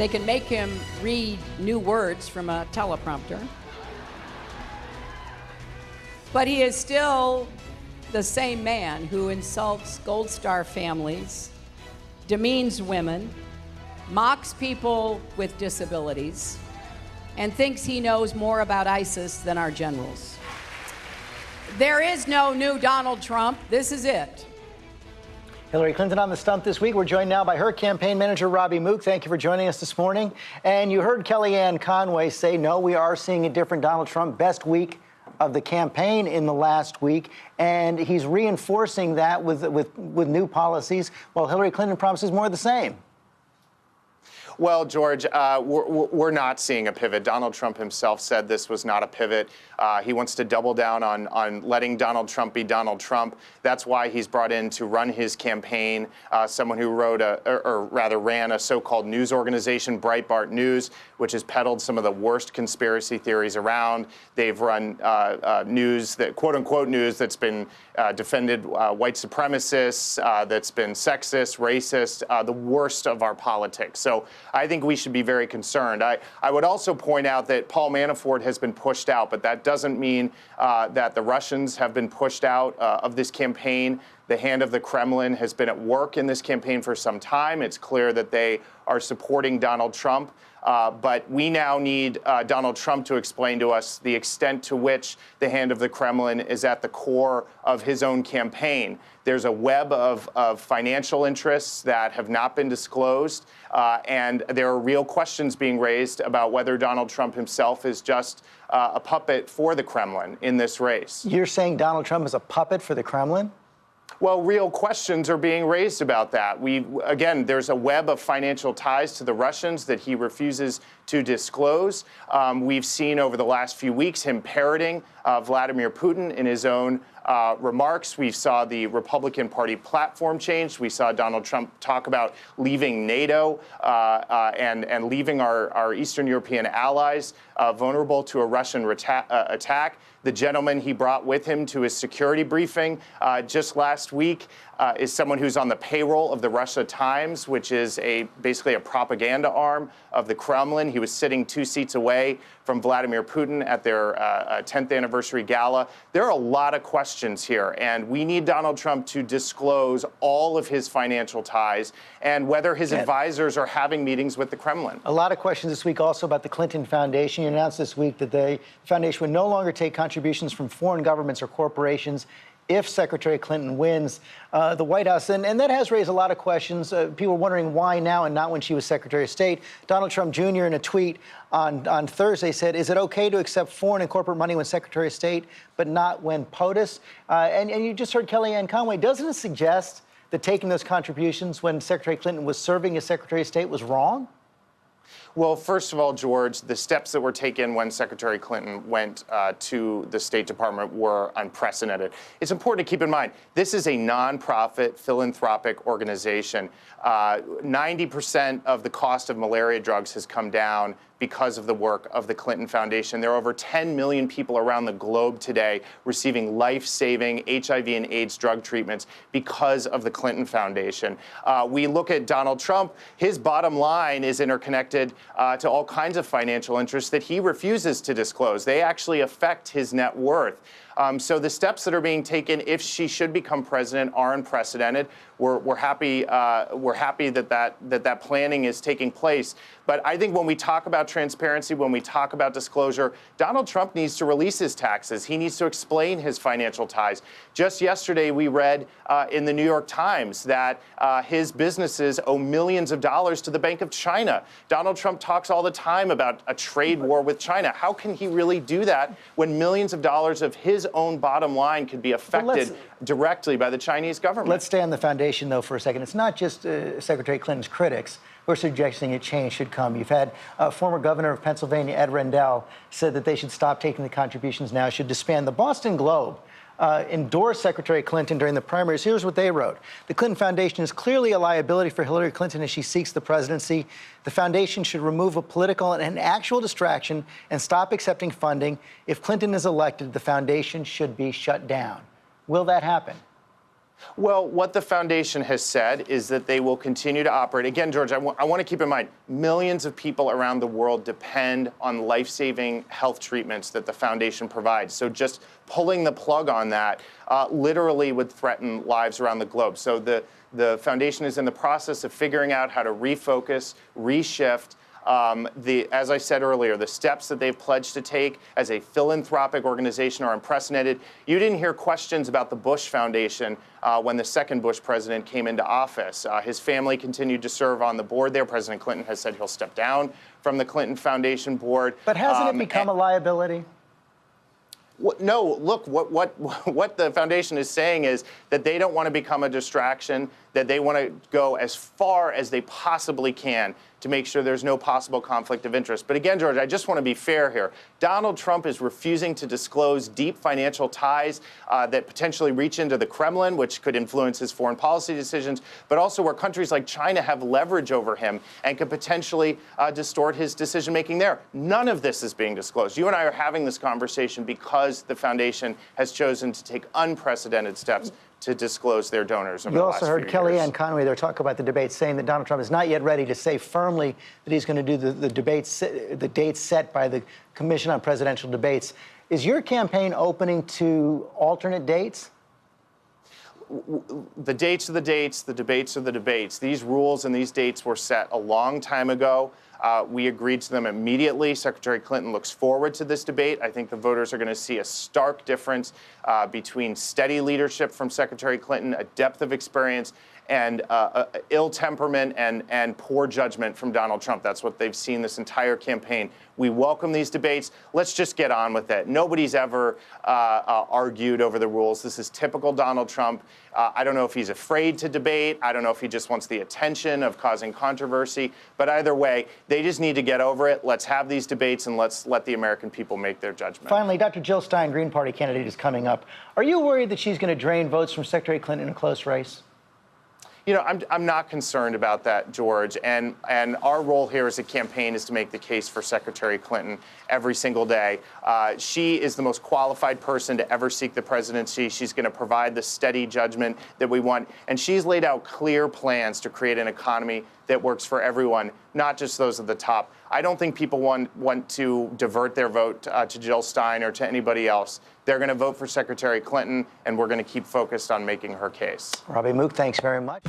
They can make him read new words from a teleprompter. But he is still the same man who insults Gold Star families, demeans women, mocks people with disabilities, and thinks he knows more about ISIS than our generals. There is no new Donald Trump. This is it. Hillary Clinton on the stump this week. We're joined now by her campaign manager, Robbie Mook. Thank you for joining us this morning. And you heard Kellyanne Conway say, no, we are seeing a different Donald Trump. Best week of the campaign in the last week. And he's reinforcing that with new policies, while Hillary Clinton promises more of the same. Well, George, we're not seeing a pivot. Donald Trump himself said this was not a pivot. He wants to double down on letting Donald Trump be Donald Trump. That's why he's brought in to run his campaign someone who ran a so-called news organization, Breitbart News, which has peddled some of the worst conspiracy theories around. They've run news, that quote-unquote news, that's been defended white supremacists, that's been sexist, racist, the worst of our politics. So I think we should be very concerned. I would also point out that Paul Manafort has been pushed out, but that doesn't mean that the Russians have been pushed out of this campaign. The hand of the Kremlin has been at work in this campaign for some time. It's clear that they are supporting Donald Trump. But we now need Donald Trump to explain to us the extent to which the hand of the Kremlin is at the core of his own campaign. There's a web of financial interests that have not been disclosed, and there are real questions being raised about whether Donald Trump himself is just a puppet for the Kremlin in this race. You're saying Donald Trump is a puppet for the Kremlin? Well, real questions are being raised about that. Again, there's a web of financial ties to the Russians that he refuses to disclose. We've seen over the last few weeks him parroting Vladimir Putin in his own remarks. We saw the Republican Party platform change. We saw Donald Trump talk about leaving NATO and leaving our Eastern European allies vulnerable to a Russian attack. The gentleman he brought with him to his security briefing just last week is someone who's on the payroll of the Russia Times, which is basically a propaganda arm of the Kremlin. He was sitting 2 seats away from Vladimir Putin at their 10th anniversary gala. There are a lot of questions here, and we need Donald Trump to disclose all of his financial ties and whether his advisors are having meetings with the Kremlin. A lot of questions this week also about the Clinton Foundation. You announced this week that the foundation would no longer take contributions from foreign governments or corporations if Secretary Clinton wins the White House. And that has raised a lot of questions. People are wondering why now and not when she was Secretary of State. Donald Trump Jr. in a tweet on Thursday said, is it okay to accept foreign and corporate money when Secretary of State, but not when POTUS? And you just heard Kellyanne Conway. Doesn't it suggest that taking those contributions when Secretary Clinton was serving as Secretary of State was wrong? Well, first of all, George, the steps that were taken when Secretary Clinton went to the State Department were unprecedented. It's important to keep in mind, this is a nonprofit philanthropic organization. 90% of the cost of malaria drugs has come down because of the work of the Clinton Foundation. There are over 10 million people around the globe today receiving life-saving HIV and AIDS drug treatments because of the Clinton Foundation. We look at Donald Trump. His bottom line is interconnected to all kinds of financial interests that he refuses to disclose. They actually affect his net worth. So the steps that are being taken, if she should become president, are unprecedented. We're happy that planning is taking place. But I think when we talk about transparency, when we talk about disclosure, Donald Trump needs to release his taxes. He needs to explain his financial ties. Just yesterday, we read in the New York Times that his businesses owe millions of dollars to the Bank of China. Donald Trump talks all the time about a trade war with China. How can he really do that when millions of dollars of his own bottom line could be affected directly by the Chinese government? Let's stay on the foundation, though, for a second. It's not just Secretary Clinton's critics who are suggesting a change should come. You've had former governor of Pennsylvania, Ed Rendell, said that they should stop taking the contributions now, should disband. The Boston Globe endorsed Secretary Clinton during the primaries. Here's what they wrote. The Clinton Foundation is clearly a liability for Hillary Clinton as she seeks the presidency. The foundation should remove a political and an actual distraction and stop accepting funding. If Clinton is elected, the foundation should be shut down. Will that happen? Well, what the foundation has said is that they will continue to operate. Again, George, I want to keep in mind, millions of people around the world depend on life-saving health treatments that the foundation provides. So just pulling the plug on that literally would threaten lives around the globe. So the foundation is in the process of figuring out how to refocus, reshift. As I said earlier, the steps that they've pledged to take as a philanthropic organization are unprecedented. You didn't hear questions about the Bush Foundation when the second Bush president came into office. His family continued to serve on the board there. President Clinton has said he'll step down from the Clinton Foundation board. But hasn't it become a liability? No, look, what the foundation is saying is that they don't want to become a distraction, that they want to go as far as they possibly can to make sure there's no possible conflict of interest. But again, George, I just want to be fair here. Donald Trump is refusing to disclose deep financial ties that potentially reach into the Kremlin, which could influence his foreign policy decisions, but also where countries like China have leverage over him and could potentially distort his decision-making there. None of this is being disclosed. You and I are having this conversation because the foundation has chosen to take unprecedented steps to disclose their donors over the last few years. You also heard Kellyanne Conway there talk about the debate, saying that Donald Trump is not yet ready to say firmly that he's going to do the dates set by the Commission on Presidential Debates. Is your campaign opening to alternate dates? The dates are the dates, the debates are the debates. These rules and these dates were set a long time ago. We agreed to them immediately. Secretary Clinton looks forward to this debate. I think the voters are going to see a stark difference between steady leadership from Secretary Clinton, a depth of experience, and ill temperament and poor judgment from Donald Trump. That's what they've seen this entire campaign. We welcome these debates. Let's just get on with it. Nobody's ever argued over the rules. This is typical Donald Trump. I don't know if he's afraid to debate. I don't know if he just wants the attention of causing controversy. But either way, they just need to get over it. Let's have these debates and let's let the American people make their judgment. Finally, Dr. Jill Stein, Green Party candidate, is coming up. Are you worried that she's going to drain votes from Secretary Clinton in a close race? You know, I'm not concerned about that, George. And our role here as a campaign is to make the case for Secretary Clinton every single day. She is the most qualified person to ever seek the presidency. She's going to provide the steady judgment that we want. And she's laid out clear plans to create an economy that works for everyone, not just those at the top. I don't think people want to divert their vote to Jill Stein or to anybody else. They're going to vote for Secretary Clinton, and we're going to keep focused on making her case. Robbie Mook, thanks very much.